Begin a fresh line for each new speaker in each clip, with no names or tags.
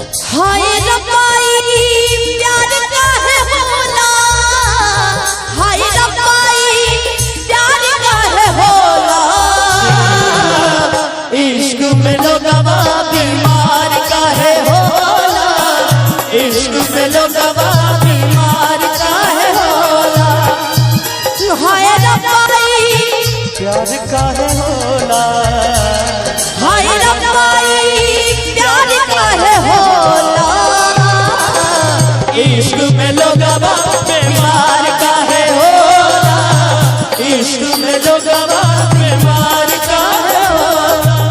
हाय रब्बाई प्यार काहे होला, हाय रब्बाई प्यार काहे होला,
इश्क में लोगवा बीमार काहे होला, इश्क में लोगवा बीमार काहे होला,
हाय रब्बाई
प्यार काहे होला,
हाय रब्बाई प्यार काहे होला,
इश्क में लोगवा बीमार काहे होला, इश्क में लोगवा बीमार काहे होला।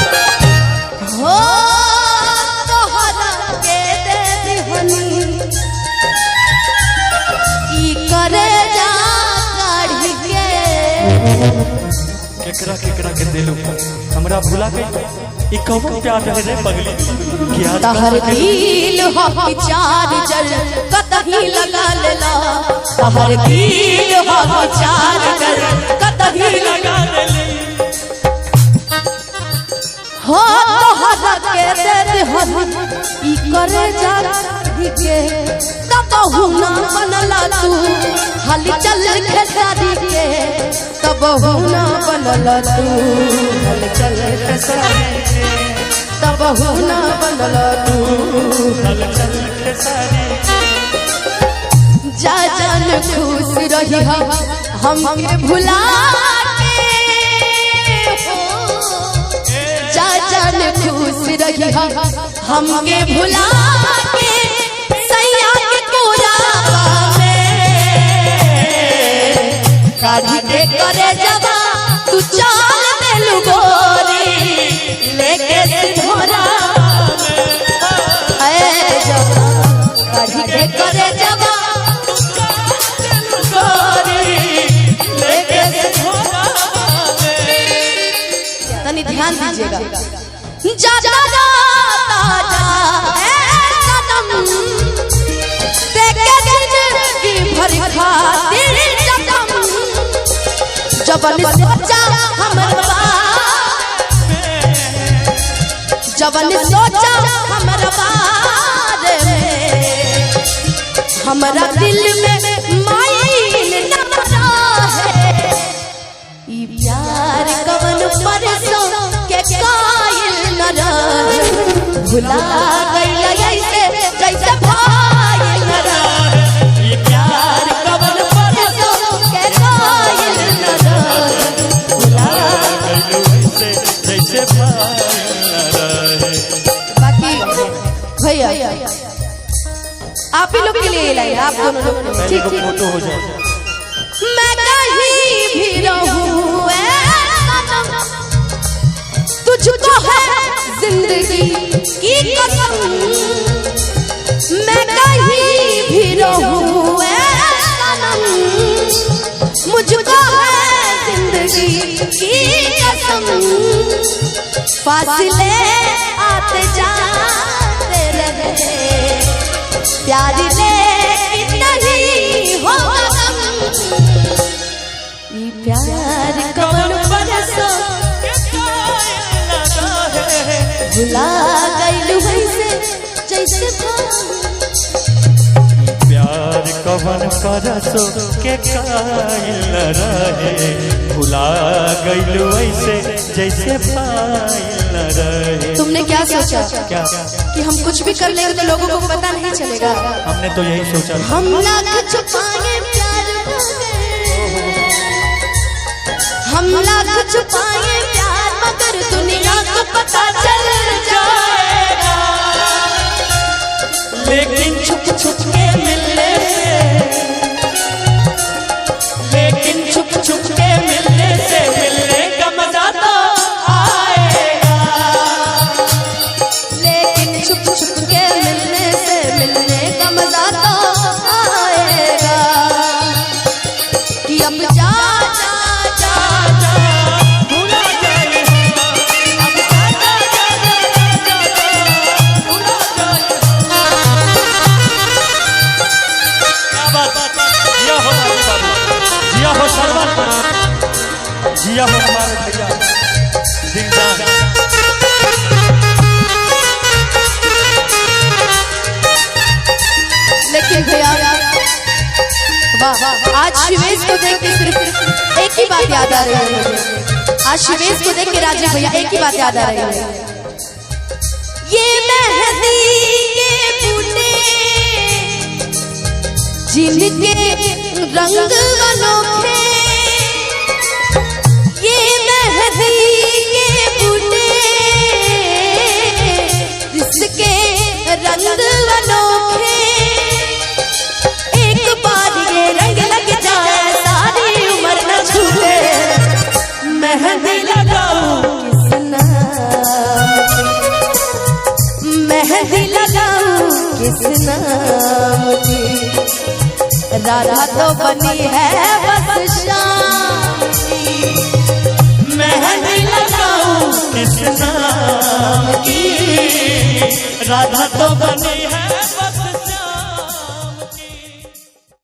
हो तोहरा के दे दिहनी ई करे जा काढ़ी के,
केकरा केकरा के दिलू हमरा भुला गई ई कौन प्यार है रे पगली क्या
तहर दिल हो विचार जल कतही लगा लेला, तहर दिल हो विचार जल कतही लगा लेला, हो तोहरा के दे दिहनी ई करे जा काढ़ी के, तब हुना बनला तू हाली चल खेसारी के, तब हुना बनला तू हाली चल खेसारी के, तब हुना बनला तू हाली चल खेसारी के। जा जान खुश रही हमके भुला के, जा जान खुश रही हमके भुला के, सैया के कोरावा में काढ़ी के करे जबा तू चाल देलू गोरी लेके सिंधोरा है जबा, काढ़ी के करे जबा गोरी लेके सिंधोरा। तनी ध्यान दीजिएगा, जा जा जा भर खातिर जबन सोचा हमर जबन सोचा हमर बारे में, हमरा दिल में माइल न रहे, ई प्यार कवन परसों के कायल न रहे, भुला गइल ऐसे जैसे भाइल न रहे, ई प्यार कवन परसों के कायल न रहे, भुला गइल ऐसे जैसे भाइल न रहे। बाकी भैया आप ही लोग के लिए लाइन, आप दोनों लोग ठीक ठीक
फोटो हो जाए।
मैं कहीं भी रहूं तुझको है जिंदगी की कसम, मैं कहीं भी रहूं मुझको है जिंदगी की कसम, फासले आते जाते रहे प्यार ले नहीं होगा गम, ये प्यार कवन बरसों भुला गइल वैसे जैसे
प्यार कवन परसों के कायल रहे, भुला गइल वैसे जैसे पायल रहे।
तुमने क्या सोचा
क्या
कि हम कुछ भी कर लेंगे तो लोगों को पता नहीं चलेगा?
हमने तो यही सोचा।
हम लाख छुपाए प्यार हम लाख छुपाए प्यार मगर दुनिया को पता चल जाएगा,
लेकिन छुप छुप के मिलने से, लेकिन छुप छुप के मिलने से मिलने का मजा तो आएगा,
लेकिन छुप छुप के मिलने से मिलने का मजा तो आएगा, कि अब जा जा जा जा
भूला जाए, अब जा जा जा जा जा भूला जाए। जिया हो हमारे भैया दिलदार।
लेकिन भैया वाह, आज शिवेश को देख के सिर्फ एक ही बात याद आ रही है। आज शिवेश को देख के राजीव भैया एक ही बात याद आ रही है, ये मेहंदी के बूटे जिनके रंग अनोखे, ये मेहंदी के बूटे जिसके रंग अनोखे, एक बार ये रंग लग जाए सारी उम्र न छूटे, मेहंदी लगाऊं किस नाम, मेहंदी लगाऊं किस नाम की, राधा तो बनी है बस शाम की,
मेहंदी लगाऊं किस नाम की, राधा तो बनी